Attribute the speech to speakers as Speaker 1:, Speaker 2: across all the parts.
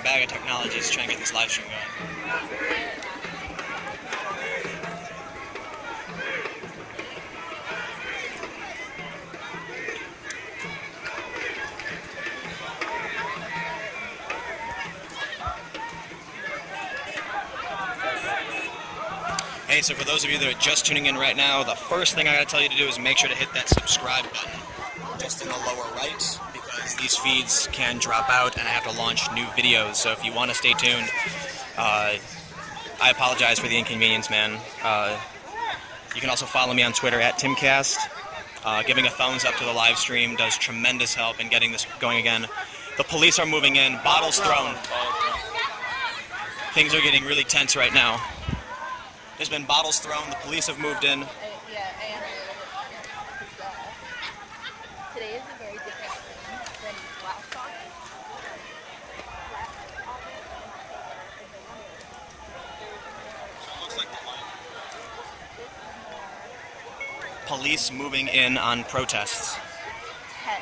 Speaker 1: a bag of technologies trying to get this live stream going. Hey, so for those of you that are just tuning in right now, the first thing I gotta tell you to do is make sure to hit that subscribe button just in the lower right, because these feeds can drop out and I have to launch new videos. So if you want to stay tuned, I apologize for the inconvenience, man. You can also follow me on Twitter at Timcast. Giving a thumbs up to the live stream does tremendous help in getting this going again. The police are moving in, bottles thrown. Things are getting really tense right now. There's been bottles thrown, the police have moved in.
Speaker 2: Today is a very different scene than last time.
Speaker 1: Looks like the police moving in on protests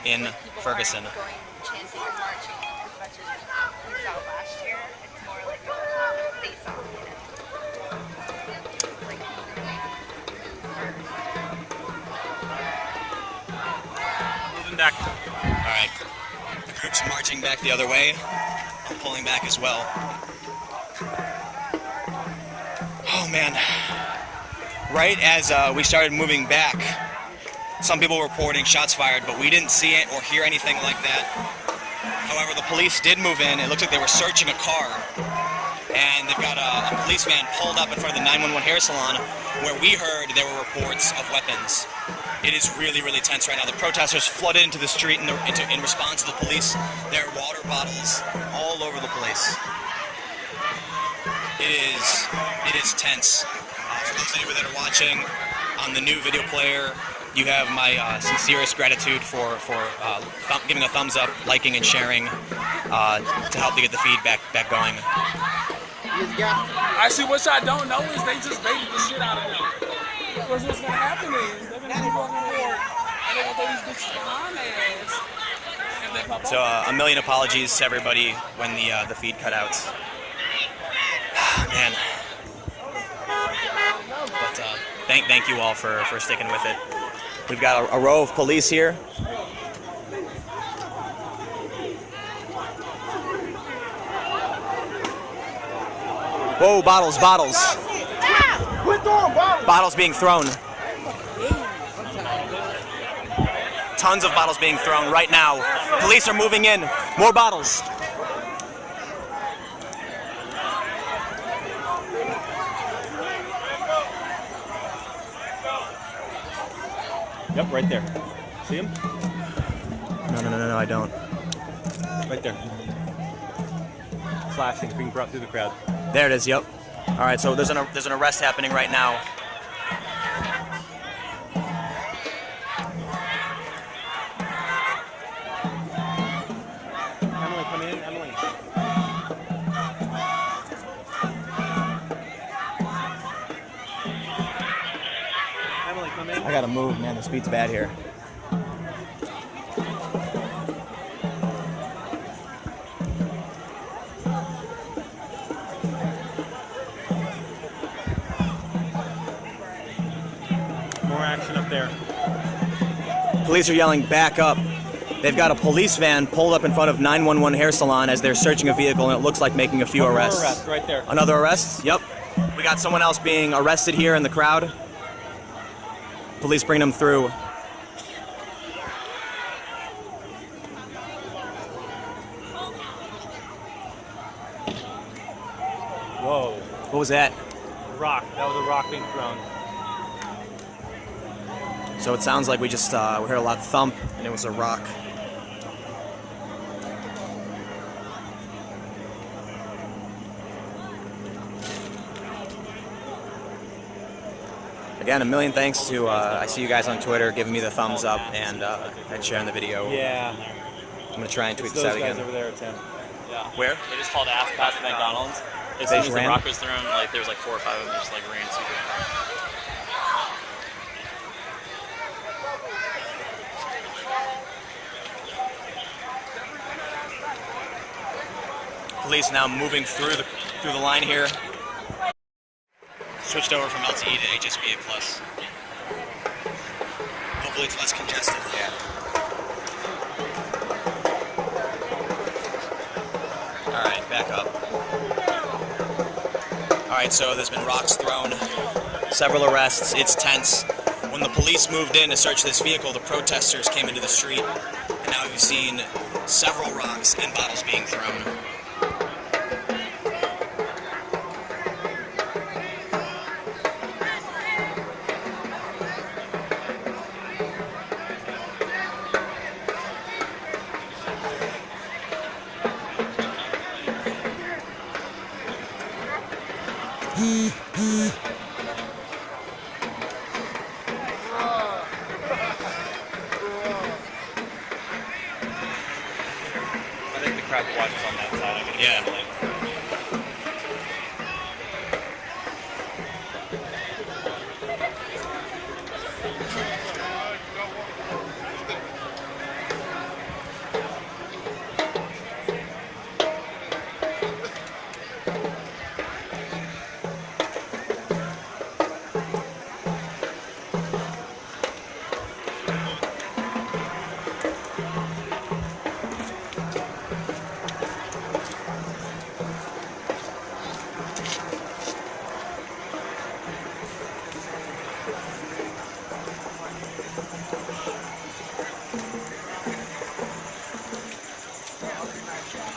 Speaker 1: in Ferguson.
Speaker 2: Going chanting and marching as much as we saw last year. It's more like a face-off, you know.
Speaker 1: Moving back. Alright. The group's marching back the other way. I'm pulling back as well. Oh man. Right as we started moving back, some people were reporting shots fired, but we didn't see it or hear anything like that. However, the police did move in. It looked like they were searching a car. And they've got a police van pulled up in front of the 911 hair salon where we heard there were reports of weapons. It is really, really tense right now. The protesters flooded into the street in response to the police. There are water bottles all over the place. It is tense. For those of you that are watching on the new video player, you have my sincerest gratitude for giving a thumbs up, liking, and sharing to help to get the feed back going.
Speaker 3: Actually, what y'all don't know is they just baited the shit out of them. Because what's going to happen is they're going to keep walking forward and they're going to throw these bitches behind their ass. And they pop
Speaker 1: So a million apologies to everybody when the feed cut out. Man. But thank you all for sticking with it. We've got a row of police here. Whoa, bottles. Bottles being thrown. Tons of bottles being thrown right now. Police are moving in. More bottles. Yep, right there. See him? No, I don't. Right there. Flashing, being brought through the crowd. There it is, yep. All right, so there's an arrest happening right now. Emily, come in, Emily. Emily, come in. I gotta move, man. The speed's bad here. Action up there. Police are yelling, back up. They've got a police van pulled up in front of 911 hair salon as they're searching a vehicle, and it looks like making a few arrests. Arrest right there. Another arrest? Yep. We got someone else being arrested here in the crowd. Police bring them through. Whoa. What was that? Rock. That was a rock being thrown. So it sounds like we just we heard a loud thump, and it was a rock. Again, a million thanks to, I see you guys on Twitter giving me the thumbs up and sharing the video. Yeah. I'm going to try and tweet this out again. Those guys over there, Tim. Yeah. Where?
Speaker 4: They just called ass past the McDonald's. As soon as the rock was thrown, like there was like 4 or 5 of them just like ran super fast.
Speaker 1: police now moving through the line here. Switched over from LTE to HSBA plus. Hopefully it's less congested. Yeah. All right, back up. All right, so there's been rocks thrown, several arrests. It's tense. When the police moved in to search this vehicle, the protesters came into the street, and now we've seen several rocks and bottles being thrown.
Speaker 4: I think the crowd that watches on that side.
Speaker 1: Yeah.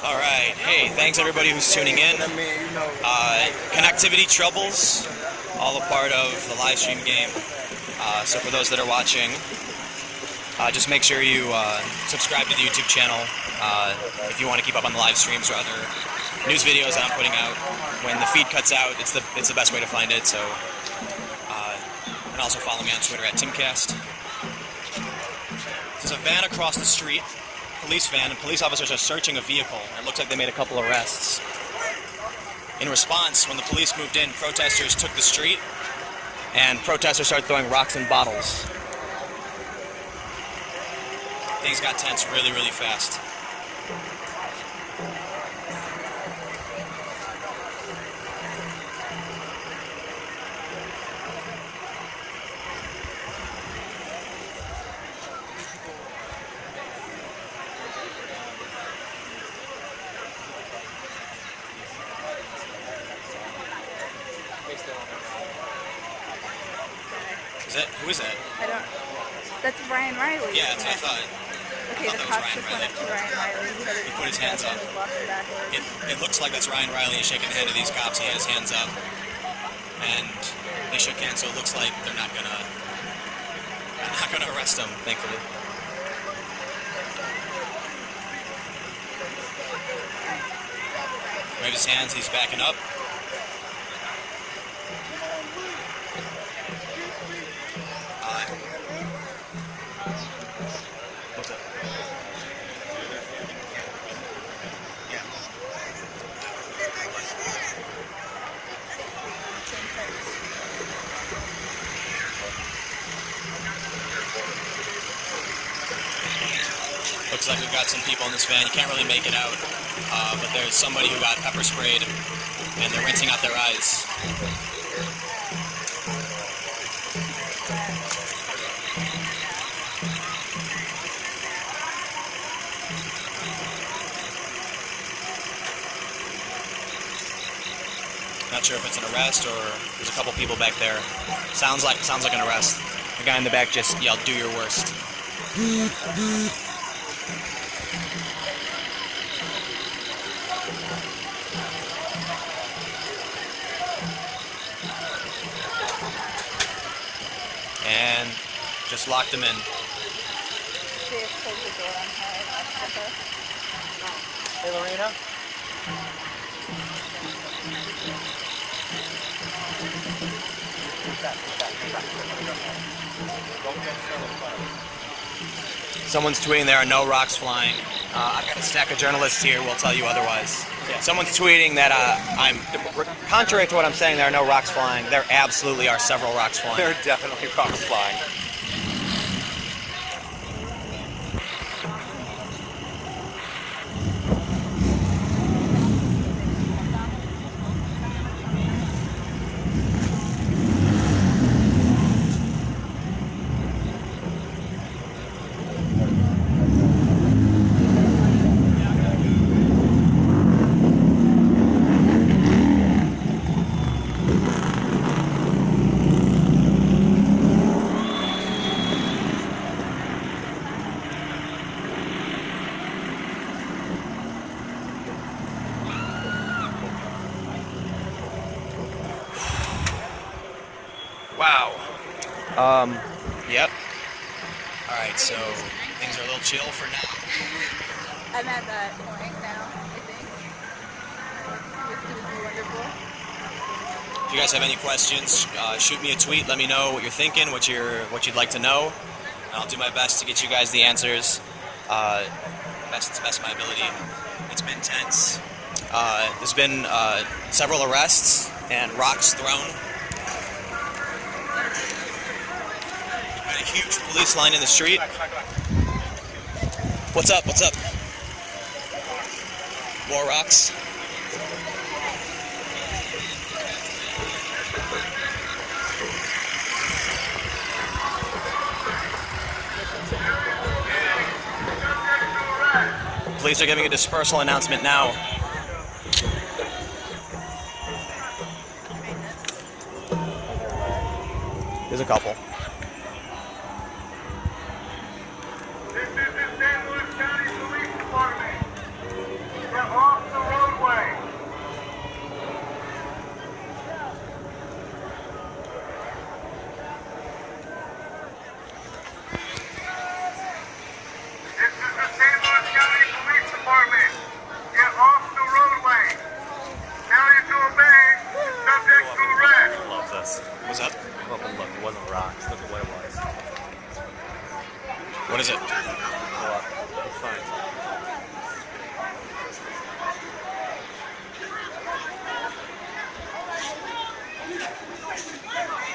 Speaker 1: All right. Hey, thanks everybody who's tuning in. Connectivity troubles, all a part of the live stream game. So for those that are watching, just make sure you subscribe to the YouTube channel if you want to keep up on the live streams or other news videos that I'm putting out. When the feed cuts out, it's the best way to find it. So, and also follow me on Twitter at Timcast. There's a van across the street. Police van, and police officers are searching a vehicle. It looks like they made a couple arrests. In response, when the police moved in, protesters took the street, and protesters started throwing rocks and bottles. Things got tense really, really fast. Who is that?
Speaker 2: I don't. That's Ryan Riley.
Speaker 1: Yeah, that's what I thought.
Speaker 2: Okay, the cops just went up to Ryan Riley.
Speaker 1: He put his hands up. It looks like that's Ryan Riley. He's shaking the hand of these cops. He had his hands up, and they shook hands. So it looks like they're not gonna arrest him. Thankfully. Wave his hands. He's backing up. What's up? Yeah. Looks like we've got some people in this van. You can't really make it out, but there's somebody who got pepper sprayed, and they're rinsing out their eyes. Not sure if it's an arrest or there's a couple people back there. Sounds like an arrest. The guy in the back just yelled, "Do your worst." And just locked him in.
Speaker 5: Hey, Lorena?
Speaker 1: Someone's tweeting there are no rocks flying. I've got a stack of journalists here who will tell you otherwise.
Speaker 5: Yeah.
Speaker 1: Someone's tweeting that contrary to what I'm saying, there are no rocks flying. There absolutely are several rocks flying.
Speaker 5: There are definitely rocks flying.
Speaker 1: Wow. Yep. All right, so things are a little chill for now.
Speaker 2: I'm at that point now, I think. It's going to be wonderful.
Speaker 1: If you guys have any questions, shoot me a tweet. Let me know what you're thinking, what you'd like to know. I'll do my best to get you guys the answers. Best of my ability. It's been tense. There's been several arrests and rocks thrown. There's been a huge police line in the street. What's up? What's up? More rocks. Police are giving a dispersal announcement now. There's a couple.
Speaker 6: This is the St. Louis County Police Department. Get off the roadway. This is the St. Louis County Police Department. Get off the roadway. Failure to obey is subject to arrest.
Speaker 5: Love this.
Speaker 1: What's up?
Speaker 5: Look, it wasn't rocks. Look at what it was.
Speaker 1: What is it?
Speaker 5: Look, it's fine.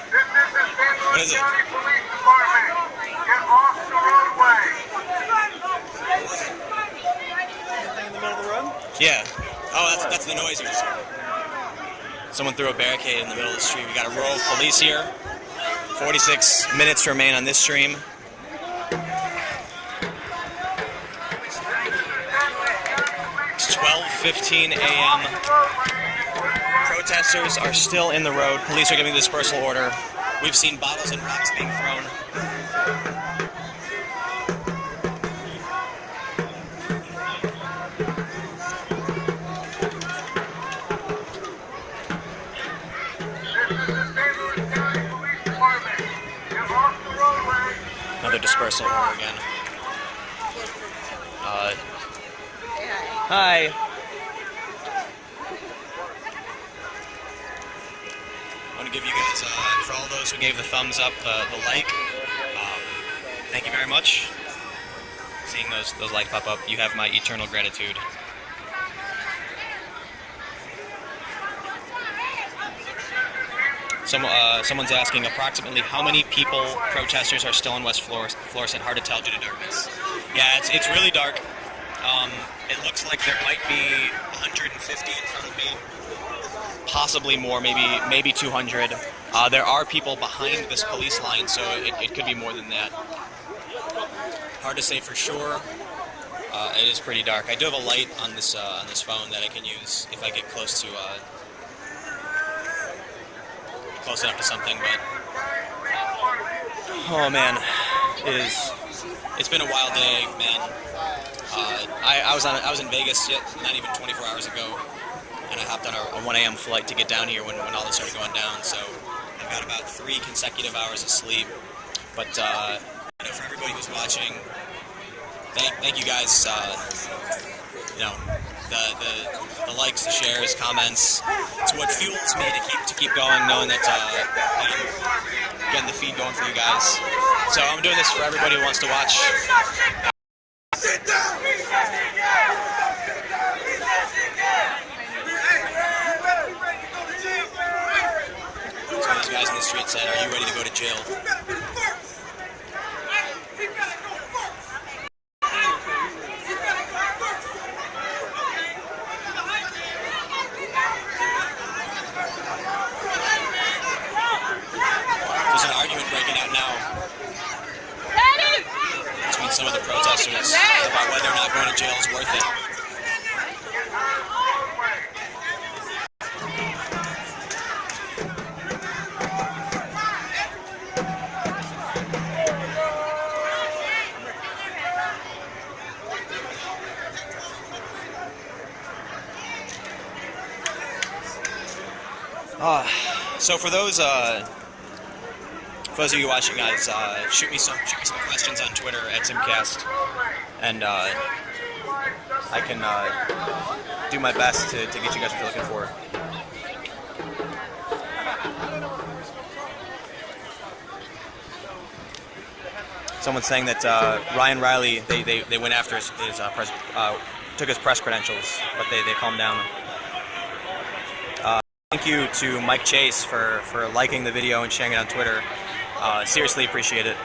Speaker 6: This is the St.
Speaker 1: What
Speaker 6: Louis
Speaker 1: is it?
Speaker 6: County Police Department. Get off the roadway.
Speaker 5: Anything in the middle of the road?
Speaker 1: Yeah. Oh, that's the noise you just heard. Someone threw a barricade in the middle of the street. We got a row of police here. 46 minutes remain on this stream. It's 12:15 a.m. Protesters are still in the road. Police are giving the dispersal order. We've seen bottles and rocks being thrown. Another dispersal order again.
Speaker 2: Say
Speaker 1: Hi.
Speaker 2: hi.
Speaker 1: I want to give you guys, for all those who gave the thumbs up, the like. Thank you very much. Seeing those likes pop up, you have my eternal gratitude. Someone's asking approximately how many people, protesters, are still in West Florissant. Hard to tell due to darkness. Yeah, it's really dark. It looks like there might be 150 in front of me, possibly more, maybe 200. There are people behind this police line, so it could be more than that. Hard to say for sure. It is pretty dark. I do have a light on this phone that I can use if I get close enough to something, but oh man, it's been a wild day, man. I was in Vegas not even 24 hours ago, and I hopped on a 1 a.m. flight to get down here when all this started going down. So I've got about 3 consecutive hours of sleep. But for everybody who's watching, thank you guys. The likes, the shares, comments. It's what fuels me to keep going, knowing that I'm getting the feed going for you guys. So I'm doing this for everybody who wants to watch. So those guys in the street said, "Are you ready to go to jail?" There's an argument breaking out now between some of the protesters about whether or not going to jail is worth it. So for those For those of you watching, guys, shoot me some questions on Twitter at Timcast, and I can do my best to get you guys what you're looking for. Someone's saying that Ryan Riley, they went after his took his press credentials, but they calmed down. Thank you to Mike Chase for liking the video and sharing it on Twitter. Seriously appreciate it.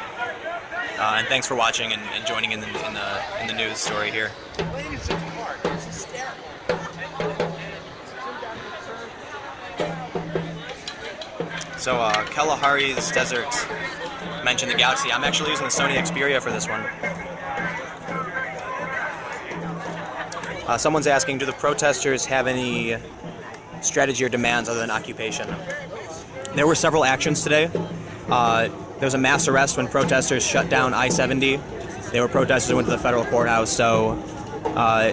Speaker 1: And thanks for watching and joining in the news story here. So Kalahari's Desert mentioned the Galaxy. I'm actually using the Sony Xperia for this one. Someone's asking, do the protesters have any strategy or demands other than occupation? There were several actions today. There was a mass arrest when protesters shut down I-70. They were protesters who went to the federal courthouse, so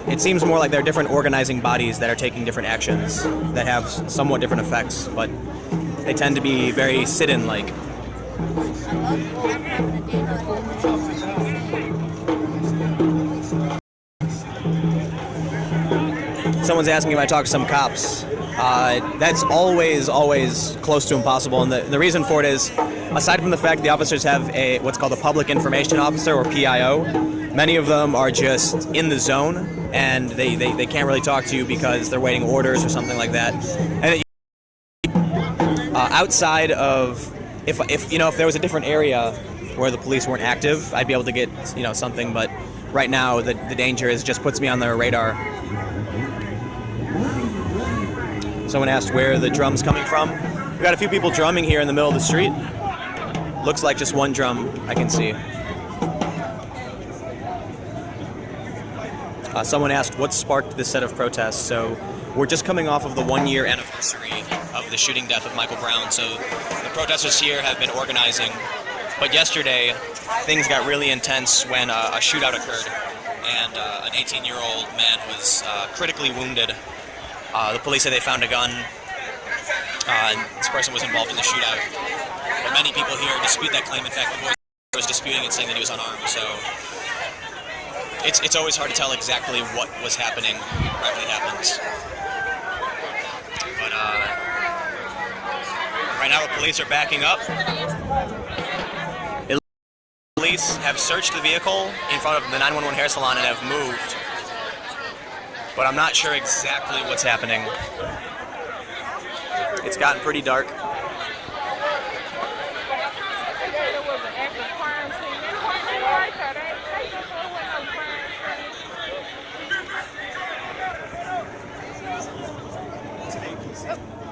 Speaker 1: it seems more like there are different organizing bodies that are taking different actions that have somewhat different effects, but they tend to be very sit-in-like. Someone's asking if I talk to some cops. That's always close to impossible, and the reason for it is, aside from the fact the officers have what's called a public information officer, or PIO, many of them are just in the zone, and they can't really talk to you because they're waiting orders or something like that. And outside of, if there was a different area where the police weren't active, I'd be able to get something, but right now the danger just puts me on their radar. Someone asked where the drum's coming from. We've got a few people drumming here in the middle of the street. Looks like just one drum I can see. Someone asked what sparked this set of protests. So we're just coming off of the 1-year anniversary of the shooting death of Michael Brown. So the protesters here have been organizing. But yesterday, things got really intense when a shootout occurred. And an 18-year-old man was critically wounded. The police say they found a gun, and this person was involved in the shootout. But many people here dispute that claim. In fact, the boy was disputing it, saying that he was unarmed. So it's always hard to tell exactly what was happening right when it happens. But right now the police are backing up. The police have searched the vehicle in front of the 911 hair salon and have moved. But I'm not sure exactly what's happening. It's gotten pretty dark.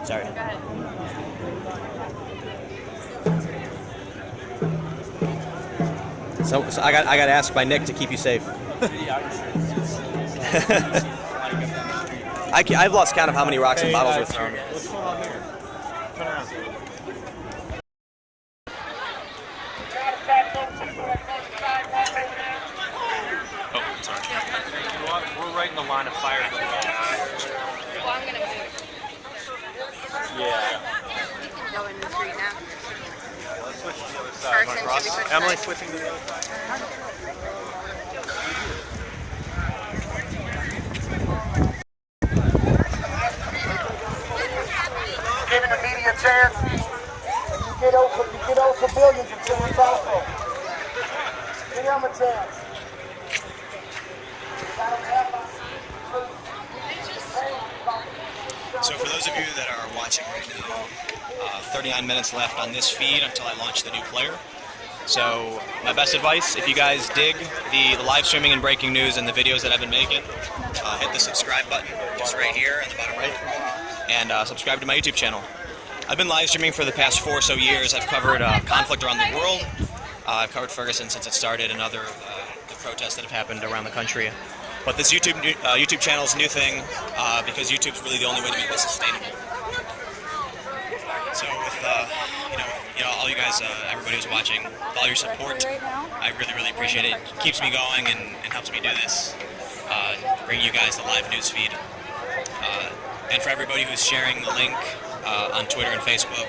Speaker 1: Sorry. So I got asked by Nick to keep you safe. I've lost count of how many rocks and bottles were thrown.
Speaker 5: What's going on here? Turn around.
Speaker 4: Oh, sorry.
Speaker 5: You know what? We're right in the line of fire.
Speaker 2: Well, I'm gonna move.
Speaker 5: Yeah.
Speaker 2: You can go in the street now.
Speaker 5: Let's switch to the other side.
Speaker 2: Carson,
Speaker 5: Cross.
Speaker 2: should we switch
Speaker 5: Emily,
Speaker 2: sides?
Speaker 5: switching to the other side.
Speaker 6: Giving the media a chance. You get those civilians until it's awful. Give them a chance.
Speaker 1: So for those of you that are watching right now, 39 minutes left on this feed until I launch the new player. So my best advice, if you guys dig the live streaming and breaking news and the videos that I've been making, hit the subscribe button just right here on the bottom right, and subscribe to my YouTube channel. I've been live streaming for the past 4 or so years. I've covered conflict around the world. I've covered Ferguson since it started and other the protests that have happened around the country. But this YouTube channel is a new thing because YouTube's really the only way to make this sustainable. So with all you guys, everybody who's watching, with all your support, I really appreciate it. It keeps me going and helps me do this, bring you guys the live news feed. And for everybody who's sharing the link on Twitter and Facebook,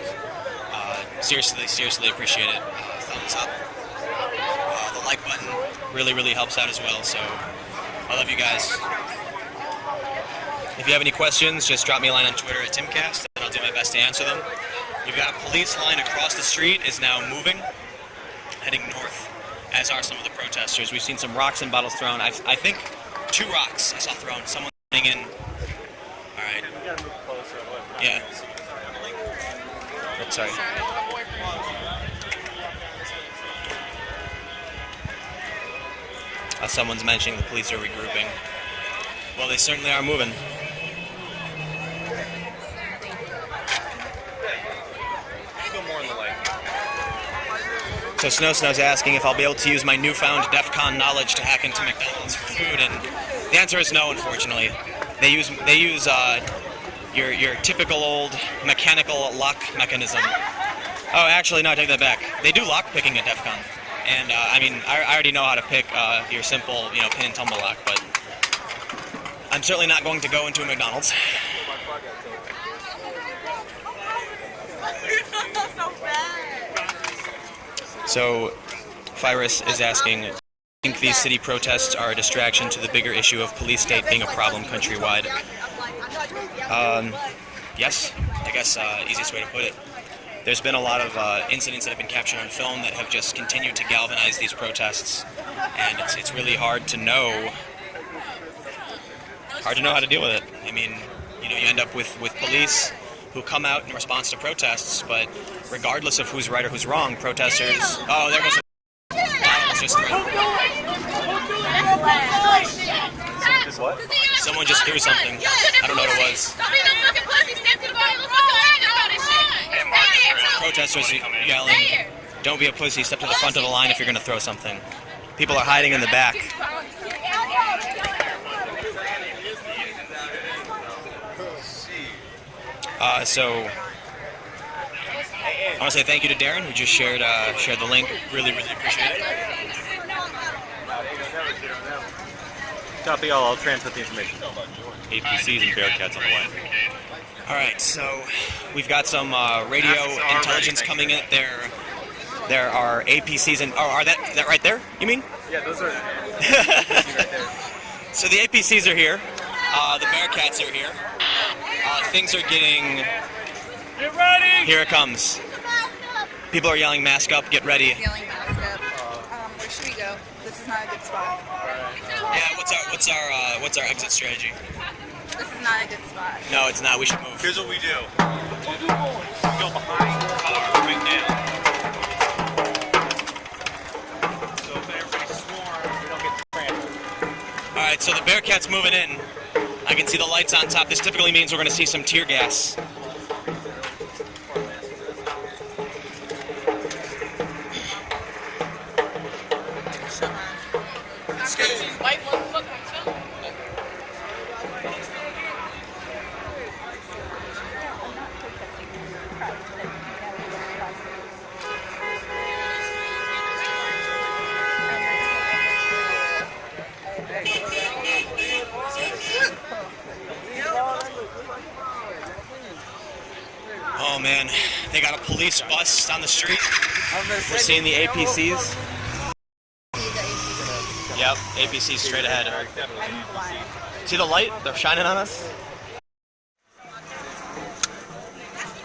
Speaker 1: seriously appreciate it. Thumbs up. The like button really helps out as well. So I love you guys. If you have any questions, just drop me a line on Twitter at Timcast, and I'll do my best to answer them. We've got a police line across the street is now moving, heading north, as are some of the protesters. We've seen some rocks and bottles thrown. I think 2 rocks I saw thrown. Someone running in. All right.
Speaker 5: We gotta move closer.
Speaker 1: Yeah. Oops, sorry. Someone's mentioning the police are regrouping. Well, they certainly are moving.
Speaker 5: Go more in the light.
Speaker 1: So Snow's asking if I'll be able to use my newfound DEF CON knowledge to hack into McDonald's for food, and the answer is no, unfortunately. They use your typical old mechanical lock mechanism. Oh, actually, no, I take that back. They do lock picking at DEF CON, and I mean, I already know how to pick your simple, pin and tumble lock, but I'm certainly not going to go into a McDonald's. So, Virus is asking, do you think these city protests are a distraction to the bigger issue of police state being a problem countrywide? Yes, I guess easiest way to put it. There's been a lot of incidents that have been captured on film that have just continued to galvanize these protests, and it's really hard to know how to deal with it. I mean, you end up with police who come out in response to protests, but regardless of who's right or who's wrong, protesters... Oh, there goes the... That was just thrown.
Speaker 5: What?
Speaker 1: Someone just threw something. I don't know what it was. Protesters yelling, "Don't be a pussy, step to the front of the line if you're going to throw something." People are hiding in the back. So I want to say thank you to Darren, who just shared the link. Really appreciate it.
Speaker 5: Copy all. I'll transmit the information.
Speaker 4: APCs and Bearcats on the way.
Speaker 1: All right, so we've got some radio intelligence coming in. There are APCs and are that right there? You mean?
Speaker 5: Yeah, those are.
Speaker 1: So the APCs are here. The Bearcats are here. Things are getting...
Speaker 5: Get ready!
Speaker 1: Here it comes. People are yelling, "Mask up, get ready."
Speaker 2: Yelling mask up. Where should we go? This is not a good spot.
Speaker 1: Yeah, what's our exit strategy?
Speaker 2: This is not a good spot.
Speaker 1: No, it's not. We should move.
Speaker 5: Here's what we do. Go behind the car right now. So if everybody's sworn, we don't get trampled.
Speaker 1: All right, so the Bearcats moving in. I can see the lights on top. This typically means we're going to see some tear gas. Oh man, they got a police bus on the street. We're seeing the APCs. Yep, APCs straight ahead. See the light? They're shining on us.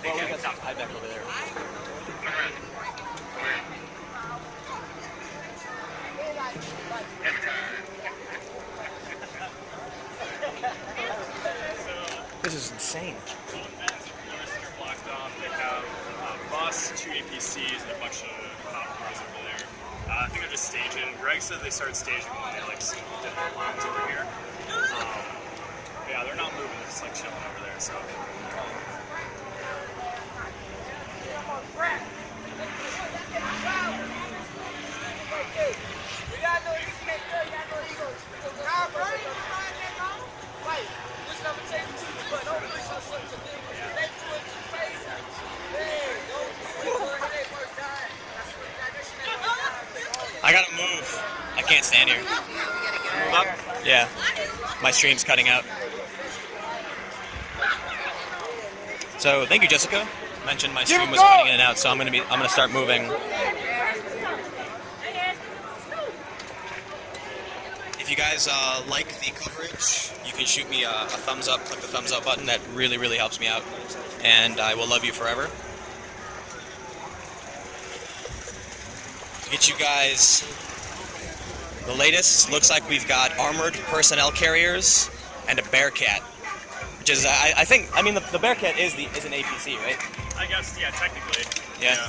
Speaker 1: Well, we got some high back over there. This is insane.
Speaker 7: Blocked off. They have a bus, 2 APCs, and a bunch of cop cars over there. I think they're just staging. Greg said they started staging when they did their lines over here. Yeah, they're not moving. They're just chilling over there. So.
Speaker 1: I gotta move. I can't stand here.
Speaker 2: Move up?
Speaker 1: Yeah. My stream's cutting out. So, thank you, Jessica. mentioned my stream was cutting in and out, so I'm gonna start moving. If you guys like the coverage, you can shoot me a thumbs up. Click the thumbs up button. That really, really helps me out, and I will love you forever. To get you guys the latest, looks like we've got armored personnel carriers and a Bearcat, which is I mean the Bearcat is an APC, right?
Speaker 7: I guess, yeah, technically.
Speaker 1: Yeah.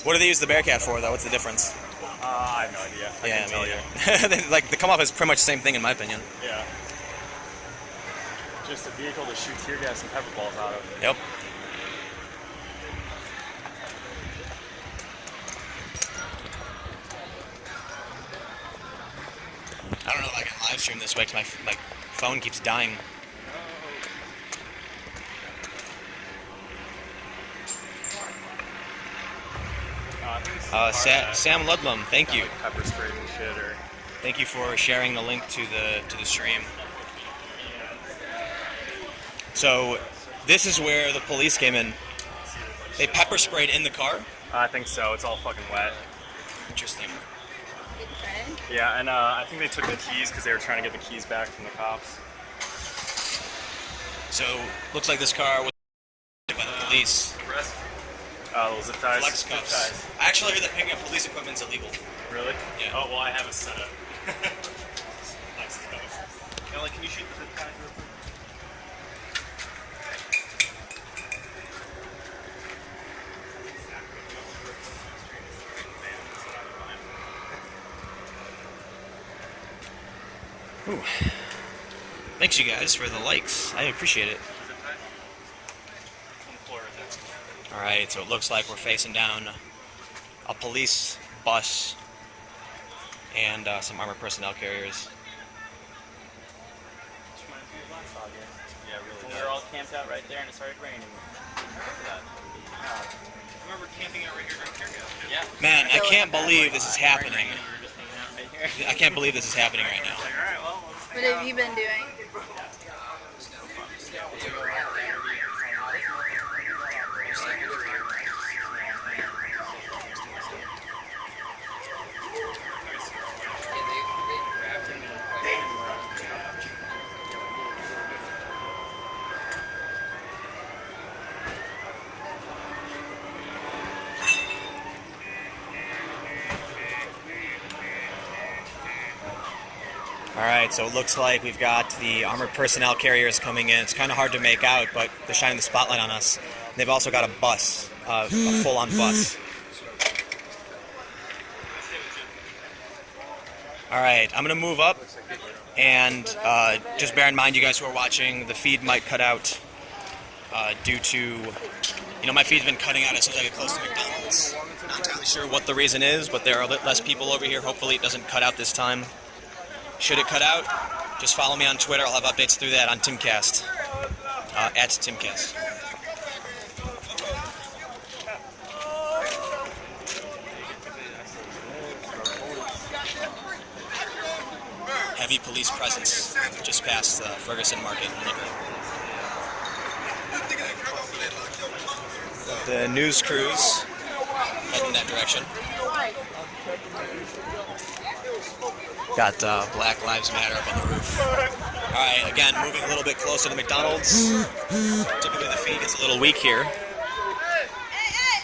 Speaker 1: What do they use the Bearcat for, though? What's the difference?
Speaker 7: I have no idea. I
Speaker 1: Yeah,
Speaker 7: can tell you.
Speaker 1: Like, they come off as pretty much the same thing, in my opinion.
Speaker 7: Yeah. Just a vehicle to shoot tear gas and pepper balls out of.
Speaker 1: Yep. I don't know if I can live stream this way because my phone keeps dying. Sam Ludlum, thank you.
Speaker 7: Like pepper sprayed and shit, or
Speaker 1: Thank you for sharing the link to the stream. So, this is where the police came in. They pepper sprayed in the car.
Speaker 7: I think so. It's all fucking wet.
Speaker 1: Interesting.
Speaker 7: Yeah, and I think they took the keys because they were trying to get the keys back from the cops.
Speaker 1: So, looks like this car was by the police.
Speaker 7: Those zip ties.
Speaker 1: Flex cuffs. I actually heard that picking up police equipment's illegal.
Speaker 7: Really?
Speaker 1: Yeah.
Speaker 7: Oh, well, I have a setup. Flex cuffs. Ellie, can you shoot the zip ties real quick?
Speaker 1: Ooh. Thanks you guys for the likes. I appreciate it. Alright, so it looks like we're facing down a police bus and some armored personnel carriers.
Speaker 4: Yeah, really. We were all camped out right there and it started raining.
Speaker 7: Remember camping out right here during tear gas?
Speaker 4: Yeah.
Speaker 1: Man, I can't believe this is happening.
Speaker 4: We were just hanging out right here.
Speaker 1: I can't believe this is happening right now.
Speaker 2: What have you been doing?
Speaker 1: Alright, so it looks like we've got the armored personnel carriers coming in. It's kind of hard to make out, but they're shining the spotlight on us. They've also got a bus, a full-on bus. Alright, I'm going to move up, and just bear in mind, you guys who are watching, the feed might cut out due to, my feed's been cutting out as soon as I get close to McDonald's. Not entirely sure what the reason is, but there are less people over here. Hopefully it doesn't cut out this time. Should it cut out, just follow me on Twitter. I'll have updates through that on Timcast, at Timcast. Heavy police presence just past the Ferguson Market and Liquor. The news crews heading in that direction. Got Black Lives Matter up on the roof. Alright, again, moving a little bit closer to McDonald's. Typically the feed is a little weak here.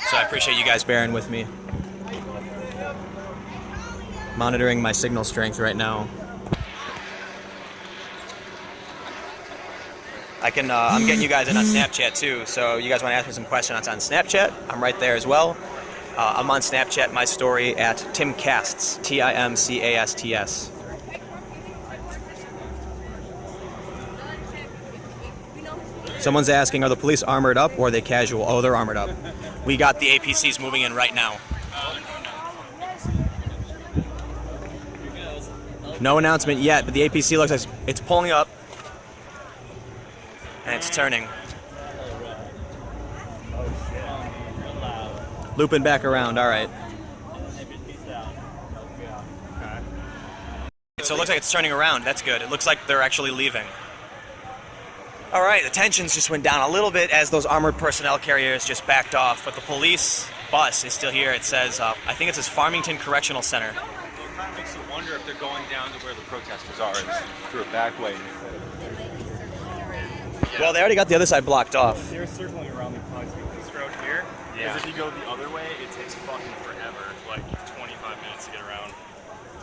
Speaker 1: So I appreciate you guys bearing with me. Monitoring my signal strength right now. I'm getting you guys in on Snapchat too, so you guys want to ask me some questions on Snapchat, I'm right there as well. I'm on Snapchat, my story at Timcasts, Timcasts. Someone's asking, are the police armored up or are they casual? Oh, they're armored up. We got the APCs moving in right now. No announcement yet, but the APC looks like it's pulling up. And it's turning. Looping back around, alright. So it looks like it's turning around, that's good. It looks like they're actually leaving. All right, the tensions just went down a little bit as those armored personnel carriers just backed off, but the police bus is still here. It says, I think it says Farmington Correctional Center.
Speaker 5: It kind of makes you wonder if they're going down to where the protesters are through a back way.
Speaker 1: Well, they already got the other side blocked off.
Speaker 7: They're circling around the this road here.
Speaker 5: Yeah.
Speaker 7: Because if you go the other way, it takes fucking forever, like 25 minutes to get around.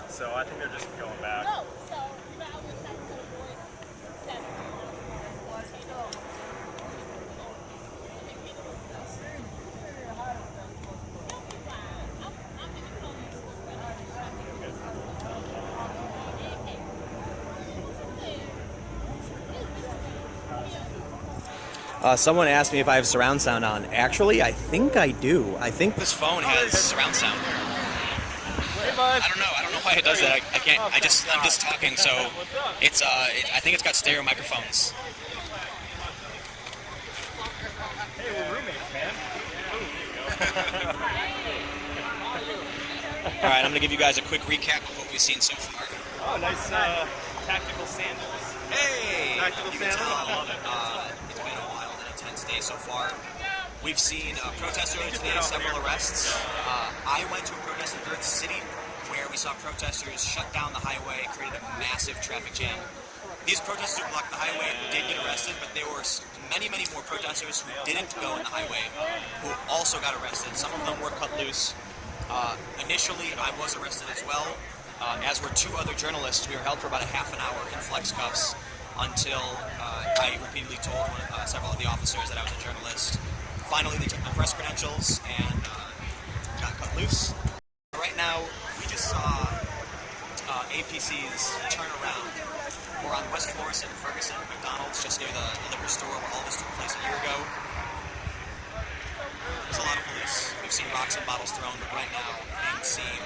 Speaker 7: So I think they're just going back.
Speaker 1: Someone asked me if I have surround sound on. Actually, I think I do. I think this phone has surround sound.
Speaker 5: Hey, bud.
Speaker 1: I don't know why it does that. I can't. I'm just talking. So it's I think it's got stereo microphones.
Speaker 7: Hey, we're roommates, man.
Speaker 1: All right, I'm gonna give you guys a quick recap of what we've seen so far.
Speaker 7: Oh, nice tactical sandals.
Speaker 1: Hey,
Speaker 7: Tactical
Speaker 1: you can
Speaker 7: sandals.
Speaker 1: tell,
Speaker 7: I love it.
Speaker 1: it's been a wild and intense day so far. We've seen protests earlier today, several arrests. I went to a protest in Earth City where we saw protesters shut down the highway, created a massive traffic jam. These protesters who blocked the highway did get arrested, but there were many more protesters who didn't go in the highway who also got arrested. Some of them were cut loose. Initially, I was arrested as well, as were two other journalists. We were held for about a half an hour in flex cuffs until I repeatedly told several of the officers that I was a journalist. Finally, they took my press credentials and got cut loose. Right now, we just saw APC's turn around. We're on West Florissant and Ferguson, McDonald's, just near the liquor store where all this took place a year ago. There's a lot of police. We've seen rocks and bottles thrown, but right now things seem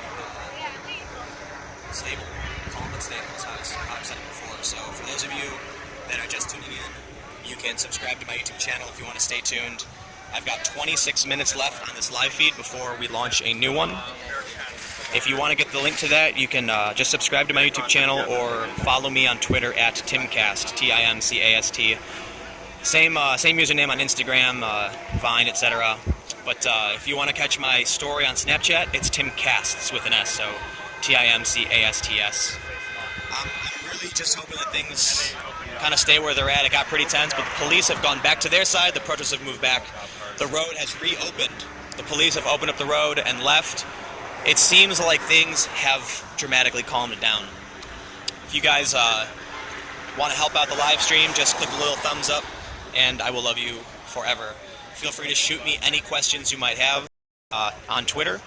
Speaker 1: stable. Calm but stable, as I've said it before. So for those of you that are just tuning in, you can subscribe to my YouTube channel if you want to stay tuned. I've got 26 minutes left on this live feed before we launch a new one. If you want to get the link to that, you can just subscribe to my YouTube channel or follow me on Twitter at Timcast, Timcast. Same username on Instagram, Vine, etc. But if you want to catch my story on Snapchat, it's Timcasts with an S, so Timcasts. I'm really just hoping that things kind of stay where they're at. It got pretty tense, but the police have gone back to their side. The protesters have moved back. The road has reopened. The police have opened up the road and left. It seems like things have dramatically calmed down. If you guys want to help out the live stream, just click the little thumbs up, and I will love you forever. Feel free to shoot me any questions you might have on Twitter,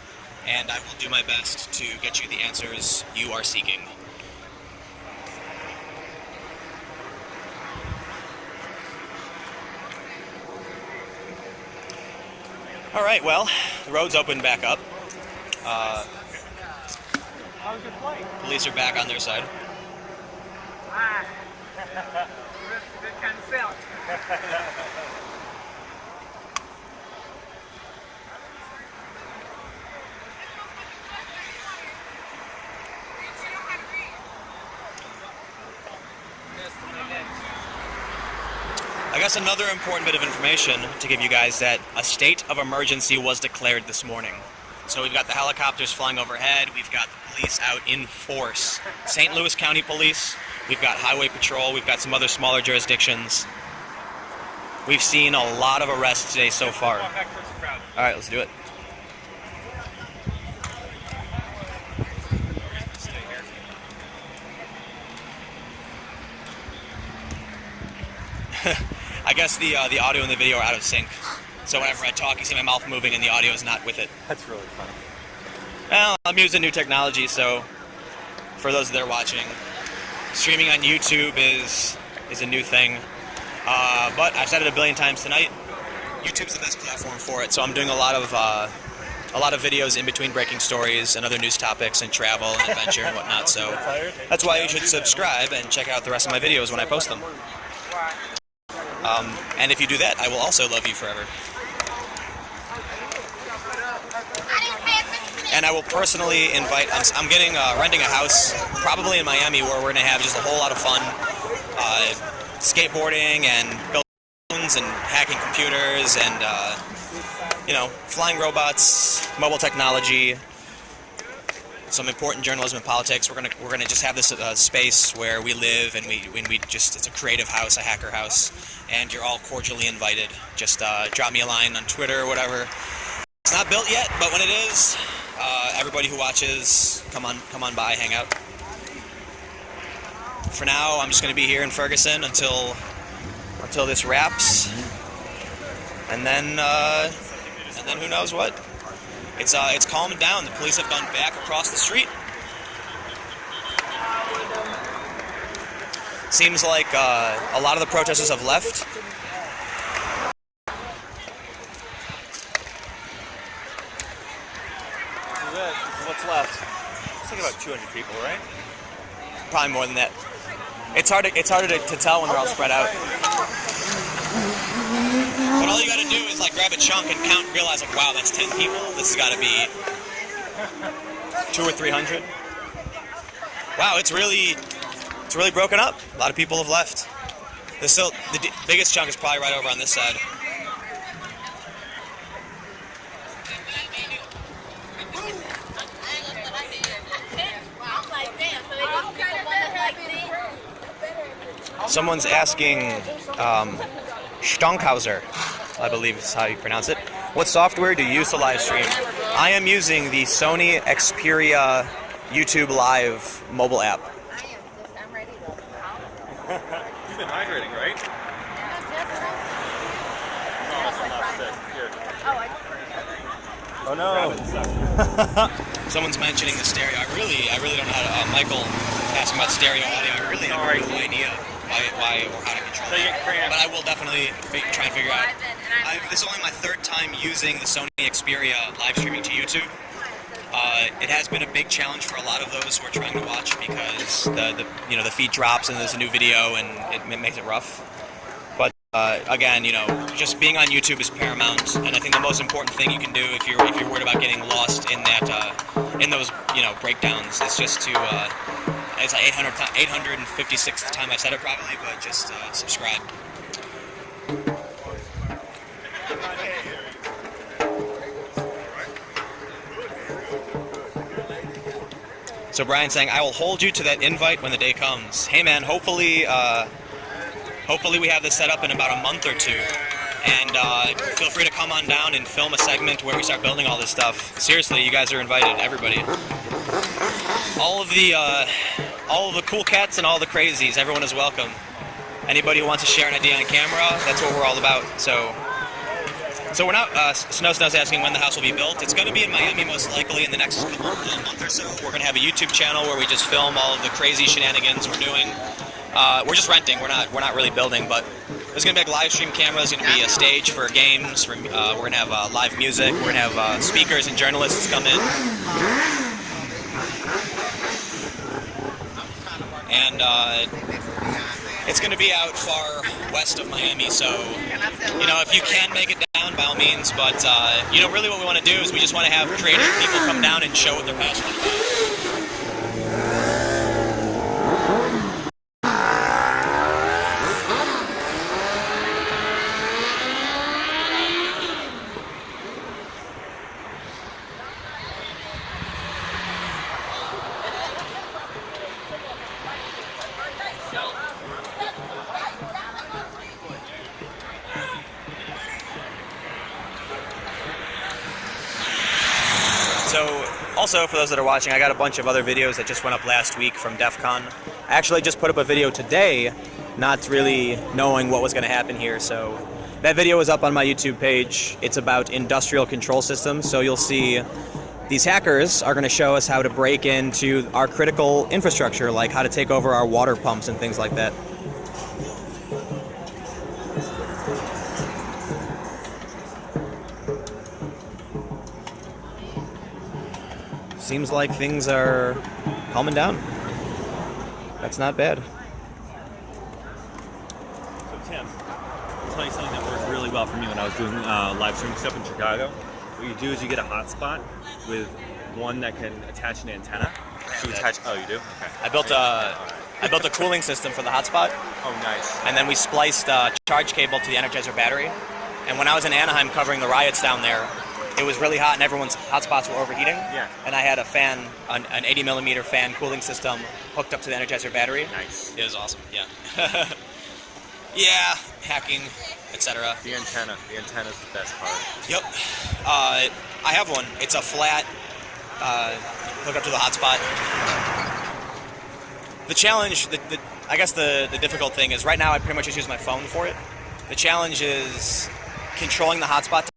Speaker 1: and I will do my best to get you the answers you are seeking. All right, well, the road's opened back up.
Speaker 5: How was your flight?
Speaker 1: Police are back on their side. I guess another important bit of information to give you guys that a state of emergency was declared this morning. So we've got the helicopters flying overhead, we've got the police out in force. St. Louis County Police, we've got Highway Patrol, we've got some other smaller jurisdictions. We've seen a lot of arrests today so far. Alright, let's do it. I guess the audio and the video are out of sync. So whenever I talk, you see my mouth moving and the audio is not with it.
Speaker 5: That's really funny.
Speaker 1: Well, I'm using new technology, so for those that are watching, streaming on YouTube is a new thing. But I've said it a billion times tonight. YouTube's the best platform for it, so I'm doing a lot of videos in between breaking stories and other news topics and travel and adventure and whatnot. So that's why you should subscribe and check out the rest of my videos when I post them. And if you do that, I will also love you forever. And I will personally invite, I'm renting a house, probably in Miami, where we're going to have just a whole lot of fun. skateboarding and building and hacking computers and flying robots, mobile technology, some important journalism and politics. We're gonna just have this space where we live, and it's a creative house, a hacker house, and you're all cordially invited. Just drop me a line on Twitter or whatever. It's not built yet, but when it is, everybody who watches, come on by, hang out. For now, I'm just gonna be here in Ferguson until this wraps, and then who knows what. It's calming down. The police have gone back across the street. Seems like a lot of the protesters have left.
Speaker 5: This is it. This is what's left. It's like about 200 people, right?
Speaker 1: Probably more than that. It's harder to tell when they're all spread out. But all you gotta do is like grab a chunk and count and realize like, wow, that's 10 people. This has gotta be 200 or 300. Wow, it's really broken up. A lot of people have left. The biggest chunk is probably right over on this side. Someone's asking Stonkhauser, I believe is how you pronounce it. What software do you use to live stream? I am using the Sony Xperia YouTube Live mobile app.
Speaker 2: I'm ready though.
Speaker 5: You've been hydrating, right? Oh no!
Speaker 1: Someone's mentioning the stereo. I really don't know how to. Michael asking about stereo audio. I really have no idea why or how to control it. But I will definitely try and figure out. This is only my third time using the Sony Xperia live streaming to YouTube. It has been a big challenge for a lot of those who are trying to watch because the feed drops and there's a new video and it makes it rough. But again, just being on YouTube is paramount, and I think the most important thing you can do if you're worried about getting lost in those breakdowns is just to it's like 856th time I've said it probably, but just subscribe. So Brian's saying, I will hold you to that invite when the day comes. Hey man, hopefully we have this set up in about a month or two. And feel free to come on down and film a segment where we start building all this stuff. Seriously, you guys are invited, everybody. All of the cool cats and all the crazies, everyone is welcome. Anybody who wants to share an idea on camera, that's what we're all about. So we're not, Snow's asking when the house will be built. It's going to be in Miami most likely in the next month or so. We're going to have a YouTube channel where we just film all of the crazy shenanigans we're doing. We're just renting. We're not really building, but there's going to be like live stream cameras. There's going to be a stage for games. We're going to have live music. We're going to have speakers and journalists come in. And it's going to be out far west of Miami, so if you can make it down, by all means. But really what we want to do is we just want to have creative people come down and show what they're passionate about. So, also for those that are watching, I got a bunch of other videos that just went up last week from DEF CON. I actually just put up a video today, not really knowing what was going to happen here, so that video is up on my YouTube page. It's about industrial control systems, so you'll see these hackers are going to show us how to break into our critical infrastructure, like how to take over our water pumps and things like that. Seems like things are calming down. That's not bad.
Speaker 5: So Tim, I'll tell you something that worked really well for me when I was doing live streaming stuff in Chicago. What you do is you get a hotspot with one that can attach an antenna. So you attach. Oh, you do? Okay.
Speaker 1: I built I built a cooling system for the hotspot,
Speaker 5: Oh, nice.
Speaker 1: and then we spliced a charge cable to the Energizer battery. And when I was in Anaheim covering the riots down there, it was really hot and everyone's hotspots were overheating.
Speaker 5: Yeah.
Speaker 1: And I had a fan, an 80 millimeter fan cooling system hooked up to the Energizer battery.
Speaker 5: Nice.
Speaker 1: It was awesome. Yeah. Yeah, hacking, etc.
Speaker 5: The antenna's the best part.
Speaker 1: Yep. I have one. It's a flat hook up to the hotspot. The challenge, I guess the difficult thing is right now I pretty much just use my phone for it. The challenge is controlling the hotspot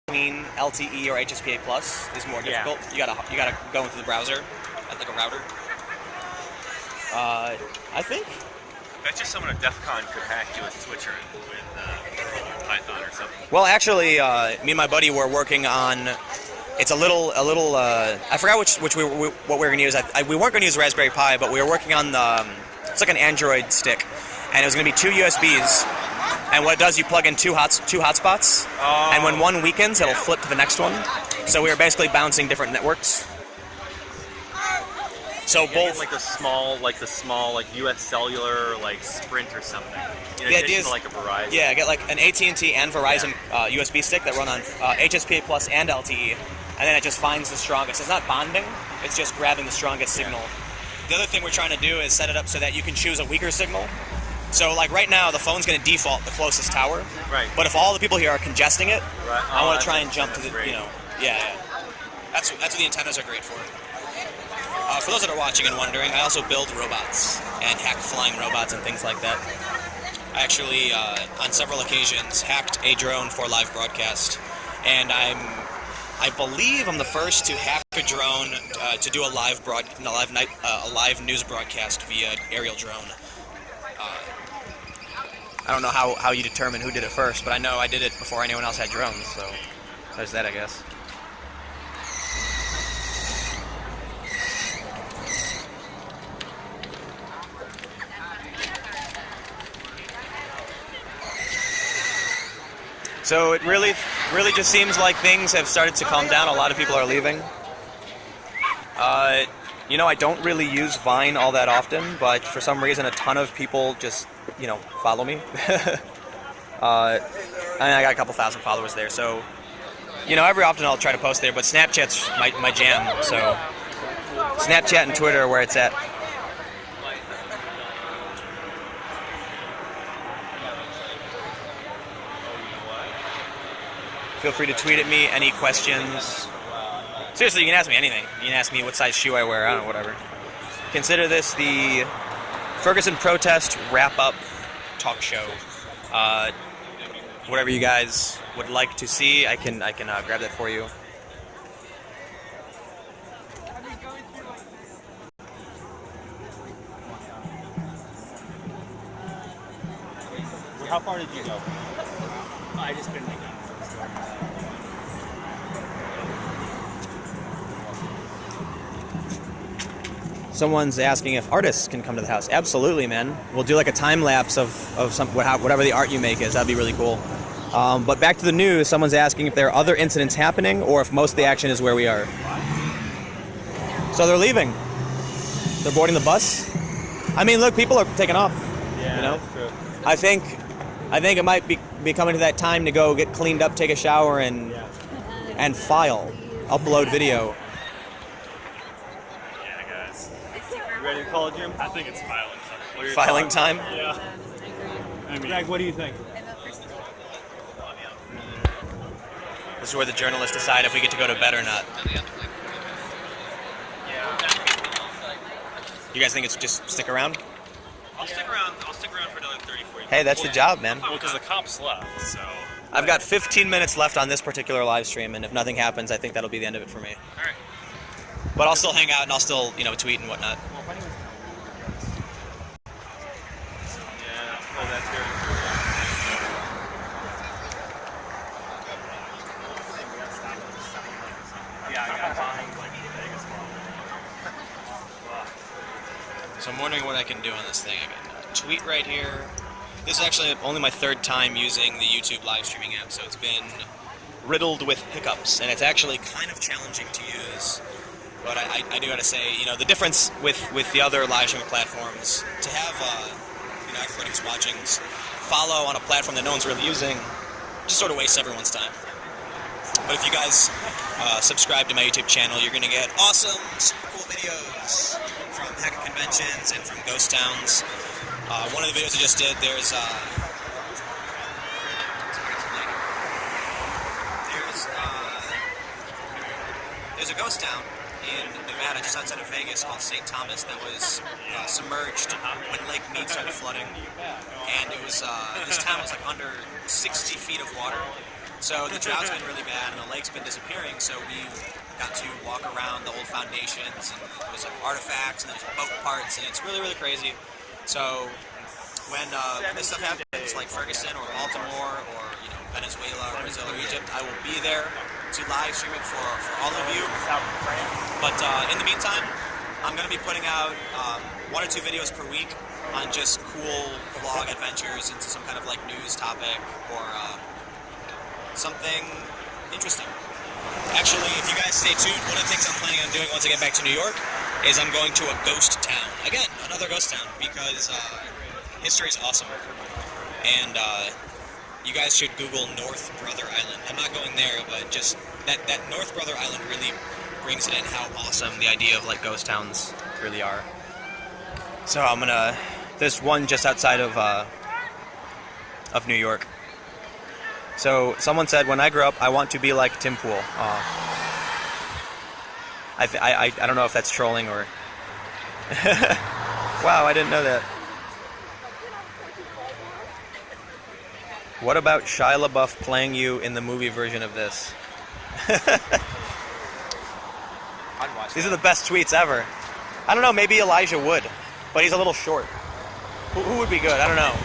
Speaker 1: between LTE or HSPA Plus is more difficult. You gotta go into the browser at like a router. I think.
Speaker 5: That's just someone at DEF CON could hack you a switcher with Python or something.
Speaker 1: Well, actually, me and my buddy were working on. It's a little. I forgot what we were going to use. We weren't going to use Raspberry Pi, but we were working on the. It's like an Android stick, and it was going to be 2 USBs. And what it does, you plug in two hotspots, and when one weakens, it'll flip to the next one. So we were basically bouncing different networks. So both
Speaker 5: like the small US Cellular Sprint or something. In
Speaker 1: the idea
Speaker 5: addition
Speaker 1: is
Speaker 5: to like a Verizon.
Speaker 1: Yeah, get like an AT&T and Verizon USB stick that run on HSPA Plus and LTE, and then it just finds the strongest. It's not bonding; it's just grabbing the strongest signal. The other thing we're trying to do is set it up so that you can choose a weaker signal. So like right now, the phone's going to default the closest tower.
Speaker 5: Right.
Speaker 1: But if all the people here are congesting it,
Speaker 5: Right.
Speaker 1: I want to try and jump to
Speaker 5: that's
Speaker 1: the
Speaker 5: great.
Speaker 1: Yeah. That's what the antennas are great for. For those that are watching and wondering, I also build robots and hack flying robots and things like that. I actually, on several occasions, hacked a drone for live broadcast, and I believe I'm the first to hack a drone to do a live news broadcast via aerial drone. I don't know how you determine who did it first, but I know I did it before anyone else had drones, so there's that, I guess. So it really just seems like things have started to calm down. A lot of people are leaving. I don't really use Vine all that often, but for some reason a ton of people just, follow me. And I got a couple thousand followers there, so, every often I'll try to post there, but Snapchat's my jam, so Snapchat and Twitter are where it's at. Feel free to tweet at me any questions. Seriously, you can ask me anything. You can ask me what size shoe I wear, I don't know, whatever. Consider this the Ferguson protest wrap-up talk show. Whatever you guys would like to see, I can grab that for you.
Speaker 5: How far did you go?
Speaker 4: I just been
Speaker 1: Someone's asking if artists can come to the house. Absolutely, man. We'll do like a time lapse of whatever the art you make is. That'd be really cool. But back to the news. Someone's asking if there are other incidents happening or if most of the action is where we are. So they're leaving. They're boarding the bus. I mean, look, people are taking off.
Speaker 5: Yeah, that's true.
Speaker 1: I think it might be coming to that time to go get cleaned up, take a shower, and upload video.
Speaker 5: Ready to call it, Jim?
Speaker 7: I think it's filing time.
Speaker 1: Filing time.
Speaker 7: Yeah. I mean,
Speaker 5: Greg, what do you think?
Speaker 1: This is where the journalists decide if we get to go to bed or not. You guys think it's just stick around?
Speaker 5: I'll stick around for another 30, 40
Speaker 1: Hey, that's the job, man.
Speaker 7: well, because the cops left, so.
Speaker 1: I've got 15 minutes left on this particular live stream, and if nothing happens, I think that'll be the end of it for me.
Speaker 7: All right.
Speaker 1: But I'll still hang out and I'll still, tweet and whatnot. So I'm wondering what I can do on this thing. I can tweet right here. This is actually only my third time using the YouTube live streaming app, so it's been riddled with hiccups, and it's actually kind of challenging to use. But I do gotta say, you know, the difference with the other live streaming platforms, to have you know, everybody who's watching follow on a platform that no one's really using, just sort of wastes everyone's time. But if you guys subscribe to my YouTube channel, you're gonna get awesome, super cool videos from hacker conventions and from ghost towns. One of the videos I just did, there's a ghost town in Nevada, just outside of Vegas, called St. Thomas, that was submerged when Lake Mead started flooding, and it was this town was like under 60 feet of water. So the drought's been really bad, and the lake's been disappearing. So we got to walk around the old foundations, and there's like artifacts, and there's boat parts, and it's really, really crazy. So when this stuff happens, like Ferguson or Baltimore or Venezuela or Brazil or Egypt, I will be there to live stream it for all of you. But in the meantime, I'm going to be putting out 1 or 2 videos per week on just cool vlog adventures into some kind of like news topic or something interesting. Actually, if you guys stay tuned, one of the things I'm planning on doing once I get back to New York is I'm going to a ghost town. Again, another ghost town, because history is awesome. And you guys should Google North Brother Island. I'm not going there, but just that North Brother Island really brings it in how awesome the idea of like ghost towns really are. So I'm gonna, there's one just outside of New York. So someone said, when I grow up, I want to be like Tim Pool. I don't know if that's trolling or... Wow, I didn't know that. What about Shia LaBeouf playing you in the movie version of this? These are the best tweets ever. I don't know, maybe Elijah Wood, but he's a little short. Who would be good? I don't know.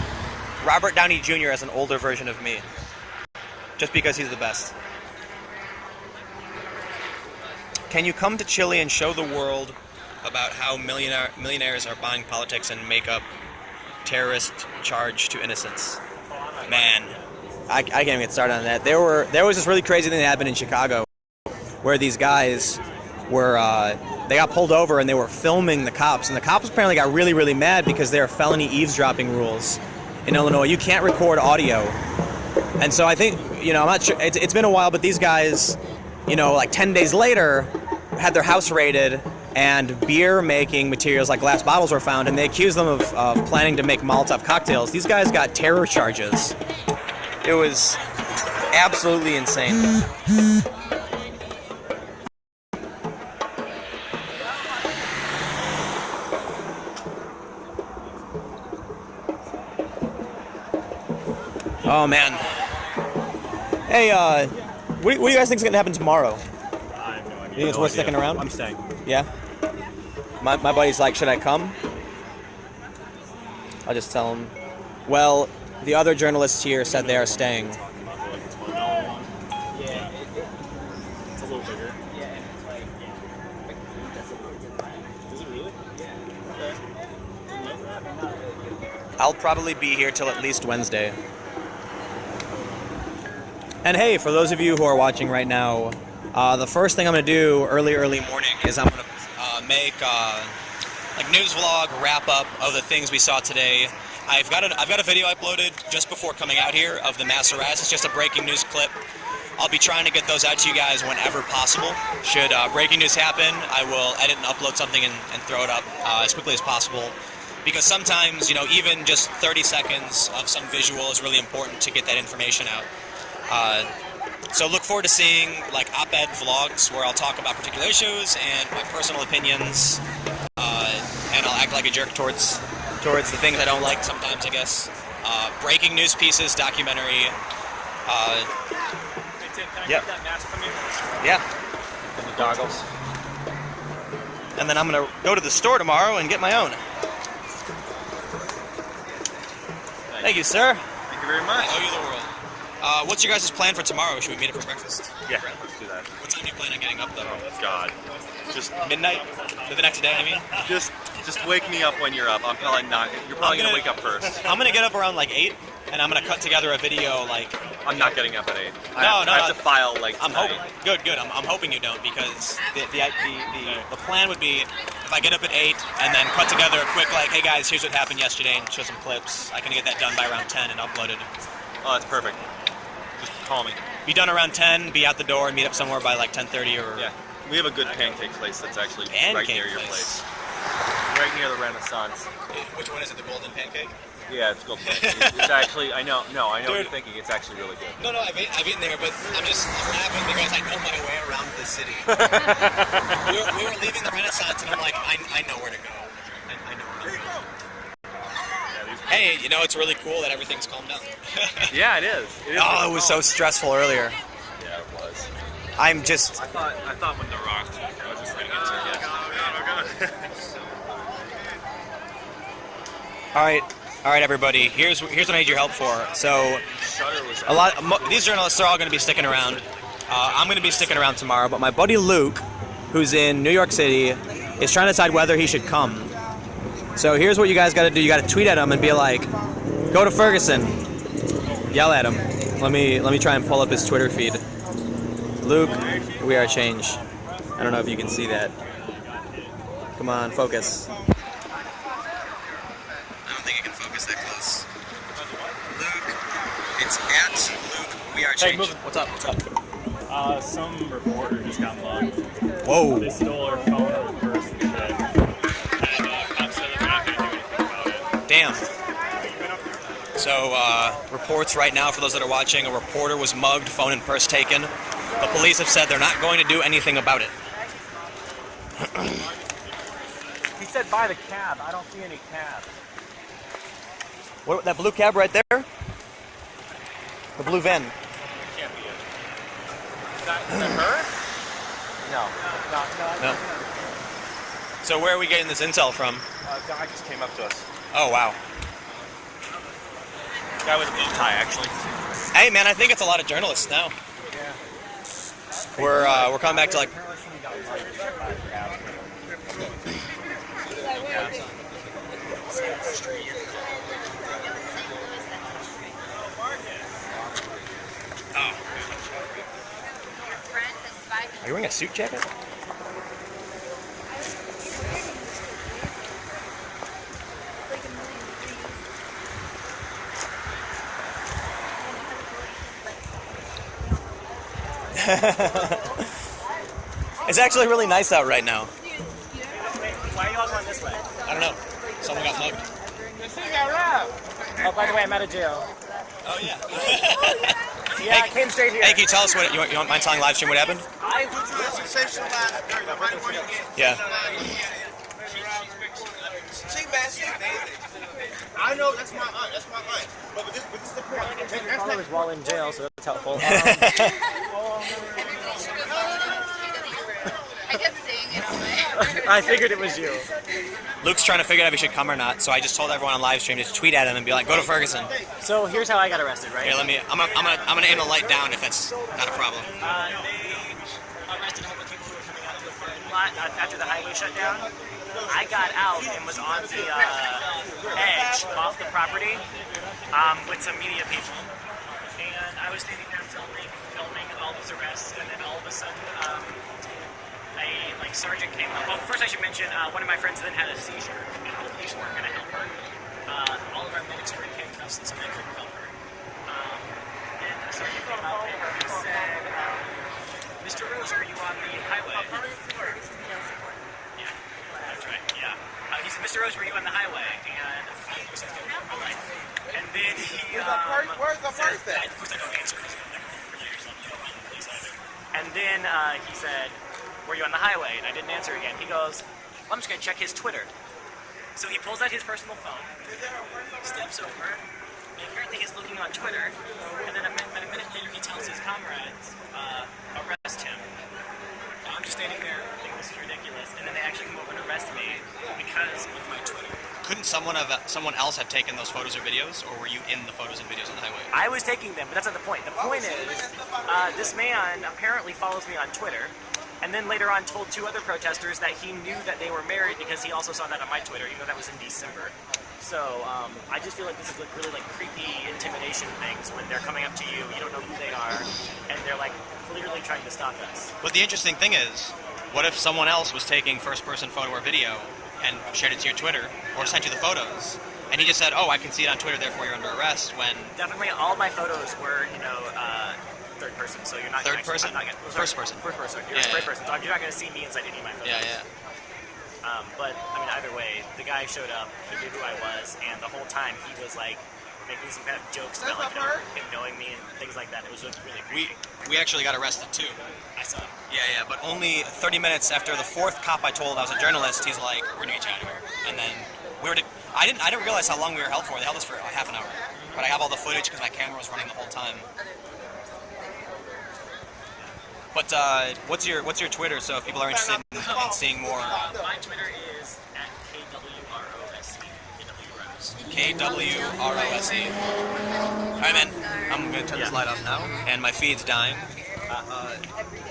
Speaker 1: Robert Downey Jr. as an older version of me. Just because he's the best. Can you come to Chile and show the world about how millionaires are buying politics and make up terrorist charge to innocents? Man, I can't even get started on that. There was this really crazy thing that happened in Chicago where these guys were, they got pulled over and they were filming the cops. And the cops apparently got really, really mad because there are felony eavesdropping rules in Illinois. You can't record audio. And so I think, I'm not sure, it's been a while, but these guys, like 10 days later, had their house raided and beer-making materials like glass bottles were found, and they accused them of planning to make Molotov cocktails. These guys got terror charges. It was absolutely insane. Oh, man. Hey, what do you guys think is going to happen tomorrow?
Speaker 5: I have no idea.
Speaker 1: You think it's worth sticking around?
Speaker 5: I'm staying.
Speaker 1: Yeah? My buddy's like, should I come? I'll just tell him. Well, the other journalists here said they are staying.
Speaker 5: It's a little bigger. Is it really?
Speaker 1: I'll probably be here till at least Wednesday. And hey, for those of you who are watching right now, the first thing I'm going to do early morning is I'm going to make like news vlog wrap up of the things we saw today. I've got a video uploaded just before coming out here of the mass arrest. It's just a breaking news clip. I'll be trying to get those out to you guys whenever possible. Should breaking news happen, I will edit and upload something and throw it up as quickly as possible. Because sometimes, even just 30 seconds of some visual is really important to get that information out. So look forward to seeing like op-ed vlogs where I'll talk about particular issues and my personal opinions, and I'll act like a jerk towards the things I don't like sometimes, I guess. Breaking news pieces, documentary.
Speaker 5: Hey Tim, can I get that mask from you?
Speaker 1: Yeah.
Speaker 5: And the goggles.
Speaker 1: And then I'm gonna go to the store tomorrow and get my own. Thank you, sir.
Speaker 5: Thank you very much.
Speaker 1: I owe you the world. What's your guys' plan for tomorrow? Should we meet up for breakfast?
Speaker 5: Yeah, let's do that.
Speaker 1: What time do you plan on getting up, though?
Speaker 5: Oh, God. Just
Speaker 1: Midnight? The next day, I mean?
Speaker 5: just wake me up when you're up. I'm probably not. You're probably gonna wake up first.
Speaker 1: I'm gonna get up around like 8, and I'm gonna cut together a video like.
Speaker 5: I'm not getting up at 8.
Speaker 1: No,
Speaker 5: I have to file like
Speaker 1: I'm
Speaker 5: tonight.
Speaker 1: hoping. Good. I'm hoping you don't because the plan would be if I get up at 8 and then cut together a quick like, hey guys, here's what happened yesterday and show some clips. I can get that done by around 10 and upload it.
Speaker 5: Oh, that's perfect. Just call me.
Speaker 1: Be done around 10. Be out the door and meet up somewhere by like 10:30 or.
Speaker 5: Yeah, we have a good pancake place that's actually right
Speaker 1: Pancake
Speaker 5: near your
Speaker 1: place.
Speaker 5: place. Right near the Renaissance.
Speaker 1: Which one is it? The Golden Pancake?
Speaker 5: Yeah, it's called pancake. It's actually, I know what
Speaker 1: Dude.
Speaker 5: you're thinking. It's actually really good.
Speaker 1: No, I've eaten there, but I'm laughing because I know my way around the city. we were leaving the Renaissance, and I'm like, I know where to go. I know where to go. Hey, you know, it's really cool that everything's calmed down.
Speaker 5: Yeah, it is.
Speaker 1: Oh, it was so stressful earlier.
Speaker 5: Yeah, it was.
Speaker 1: I'm just.
Speaker 5: I thought when The Rock, I was just like,
Speaker 1: All right, everybody. Here's what I need your help for. So, these journalists are all going to be sticking around. I'm going to be sticking around tomorrow, but my buddy Luke, who's in New York City, is trying to decide whether he should come. So here's what you guys got to do. You got to tweet at him and be like, "Go to Ferguson." Yell at him. Let me try and pull up his Twitter feed. Luke, we are change. I don't know if you can see that. Come on, focus. I don't think I can focus that close. Luke, it's at Luke, we are change. What's up?
Speaker 7: Some reporter just got mugged.
Speaker 1: Whoa.
Speaker 7: They stole her phone and her purse and shit. And cops said that they're not going to do anything about it.
Speaker 1: Damn. So, reports right now, for those that are watching, a reporter was mugged, phone and purse taken. The police have said they're not going to do anything about it.
Speaker 5: He said buy the cab. I don't see any cab.
Speaker 1: What, that blue cab right there? The blue van.
Speaker 5: Can't be it. Is that her? No.
Speaker 1: No. So where are we getting this intel from?
Speaker 5: A guy just came up to us.
Speaker 1: Oh, wow.
Speaker 5: Guy with a bow tie, actually.
Speaker 1: Hey, man, I think it's a lot of journalists now.
Speaker 5: Yeah.
Speaker 1: We're coming back to like. Oh. Are you wearing a suit jacket? It's actually really nice out right now.
Speaker 8: Why are you all going this way?
Speaker 1: I don't know. Someone got mugged.
Speaker 8: Oh, by the way, I'm out of jail.
Speaker 1: Oh yeah.
Speaker 8: Yeah, I came straight here.
Speaker 1: Hey, can you tell us what you want mind telling Livestream what happened? Yeah.
Speaker 9: I know that's my aunt. That's my aunt. But this is the point.
Speaker 8: Followers while in jail, so that's helpful.
Speaker 2: I kept saying it all night.
Speaker 8: I figured it was you.
Speaker 1: Luke's trying to figure out if he should come or not, so I just told everyone on Livestream to tweet at him and be like, "Go to Ferguson."
Speaker 8: So here's how I got arrested, right?
Speaker 1: Here, I'm gonna aim the light down if that's not a problem.
Speaker 8: They arrested a whole bunch of people who were coming out to the parking lot after the highway shut down. I got out and was on the edge off the property with some media people. And I was standing there filming all these arrests, and then all of a sudden, a sergeant came up. Well, first I should mention, one of my friends then had a seizure, and the police weren't going to help her. All of our medics were in handcuffs, and so they couldn't help her. And the sergeant came up and he said, Mr. Rose, were you on the highway? Yeah, that's right, yeah. He said, Mr. Rose, were you on the highway? And I was like, my life. And then he
Speaker 9: Where's the purse then?
Speaker 8: of course I don't answer. And then he said, were you on the highway? And I didn't answer again. He goes, well, I'm just going to check his Twitter. So he pulls out his personal phone, steps over, and apparently he's looking on Twitter, and then a minute later he tells his comrades, arrest him. I'm just standing there thinking this is ridiculous, and then they actually come over and arrest me because of my Twitter.
Speaker 1: Couldn't someone else have taken those photos or videos, or were you in the photos and videos on the highway?
Speaker 8: I was taking them, but that's not the point. The point is, this man apparently follows me on Twitter, and then later on told two other protesters that he knew that they were married because he also saw that on my Twitter, even though that was in December. So I just feel like this is like really like creepy intimidation things when they're coming up to you, you don't know who they are, and they're like clearly trying to stalk us.
Speaker 1: But the interesting thing is, what if someone else was taking first-person photo or video and shared it to your Twitter or sent you the photos, and he just said, "Oh, I can see it on Twitter, therefore you're under arrest." When
Speaker 8: definitely all my photos were, third person, so you're not
Speaker 1: third person, first person.
Speaker 8: First person.
Speaker 1: Yeah,
Speaker 8: First person. So you're not going to see me inside any of my photos.
Speaker 1: Yeah.
Speaker 8: But I mean, either way, the guy showed up. He knew who I was, and the whole time he was like making some kind of jokes about like him knowing me and things like that. It was just really creepy.
Speaker 1: We actually got arrested too.
Speaker 8: I saw him.
Speaker 1: Yeah, but only 30 minutes after the fourth cop I told I was a journalist, he's like, "We're gonna get you out of here." And then I didn't realize how long we were held for. They held us for half an hour. But I have all the footage because my camera was running the whole time. But what's your Twitter? So if people are interested in seeing more.
Speaker 8: My Twitter is at KWROSE.
Speaker 1: KWROSE. All right, man. I'm gonna turn this light off now, and my feed's dying.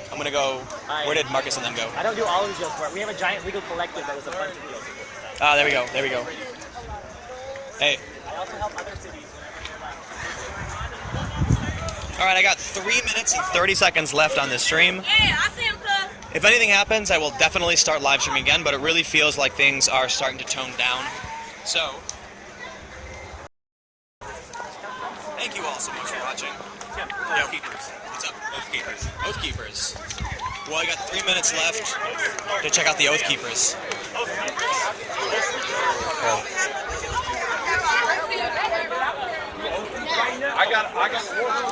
Speaker 1: I'm gonna go. Where did Marcus and them go?
Speaker 8: I don't do all of these deals, but we have a giant legal collective that does a bunch of deals.
Speaker 1: Ah, there we go. Hey.
Speaker 8: I also help other cities.
Speaker 1: All right, I got 3 minutes and 30 seconds left on this stream.
Speaker 2: Hey, I see him, cuz.
Speaker 1: If anything happens, I will definitely start live streaming again, but it really feels like things are starting to tone down. So, thank you all so much for watching. Oath Keepers. What's up? Oath Keepers. Oath Keepers. Well, I got 3 minutes left to check out the Oath Keepers.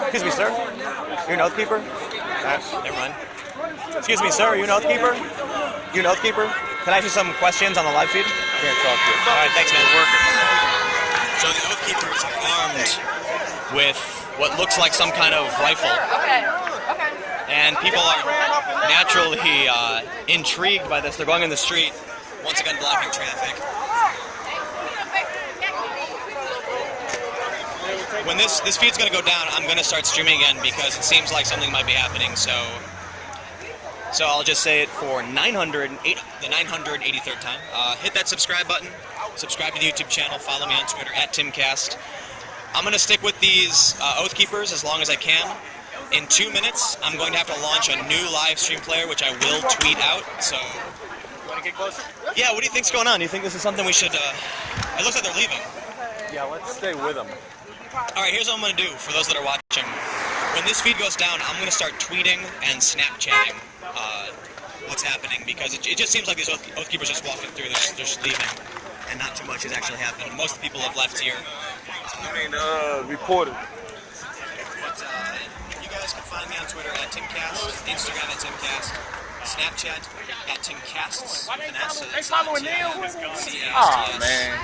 Speaker 1: Excuse me, sir. You're an Oath Keeper? Never mind. Excuse me, sir. Are you an Oath Keeper? You an Oath Keeper? Can I ask you some questions on the live feed? I can't talk to you. All right, thanks, man. So the Oath Keepers are armed with what looks like some kind of rifle.
Speaker 2: Okay.
Speaker 1: And people are naturally intrigued by this. They're going in the street, once again blocking traffic. When this feed's going to go down, I'm going to start streaming again because it seems like something might be happening. So I'll just say it for the 983rd time. Hit that subscribe button. Subscribe to the YouTube channel. Follow me on Twitter at TimCast. I'm going to stick with these Oath Keepers as long as I can. In 2 minutes, I'm going to have to launch a new live stream player, which I will tweet out. So,
Speaker 8: You want to get closer?
Speaker 1: yeah, what do you think's going on? Do you think this is something we should? It looks like they're leaving.
Speaker 5: Yeah, let's stay with them.
Speaker 1: All right, here's what I'm going to do for those that are watching. When this feed goes down, I'm going to start tweeting and Snapchatting what's happening because it just seems like these Oath Keepers just walking through, they're just leaving, and not too much is actually happening. Most of the people have left here.
Speaker 5: Reported.
Speaker 1: But you guys can find me on Twitter at TimCast, Instagram at TimCast, Snapchat at TimCasts.
Speaker 3: They following Neil?
Speaker 1: Oh,
Speaker 5: man.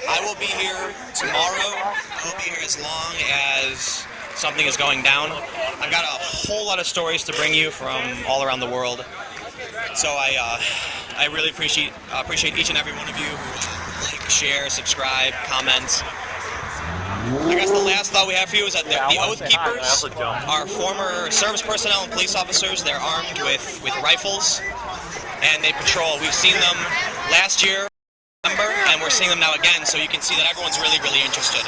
Speaker 1: I will be here tomorrow. I will be here as long as something is going down. I've got a whole lot of stories to bring you from all around the world. So I really appreciate each and every one of you who like, share, subscribe, comment. I guess the last thought we have for you is that the Oath Keepers are former service personnel and police officers. They're armed with rifles, and they patrol. We've seen them last year, and we're seeing them now again, so you can see that everyone's really, really interested.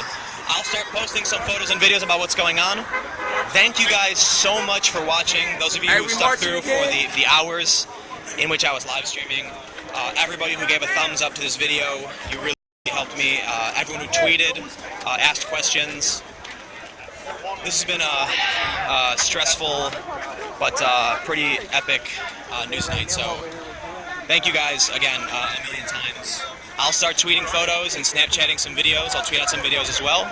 Speaker 1: I'll start posting some photos and videos about what's going on. Thank you guys so much for watching. Those of you who stuck through for the hours in which I was live streaming. Everybody who gave a thumbs up to this video, you really helped me. Everyone who tweeted, asked questions. This has been a stressful but pretty epic news night. So thank you guys again a million times. I'll start tweeting photos and Snapchatting some videos. I'll tweet out some videos as well.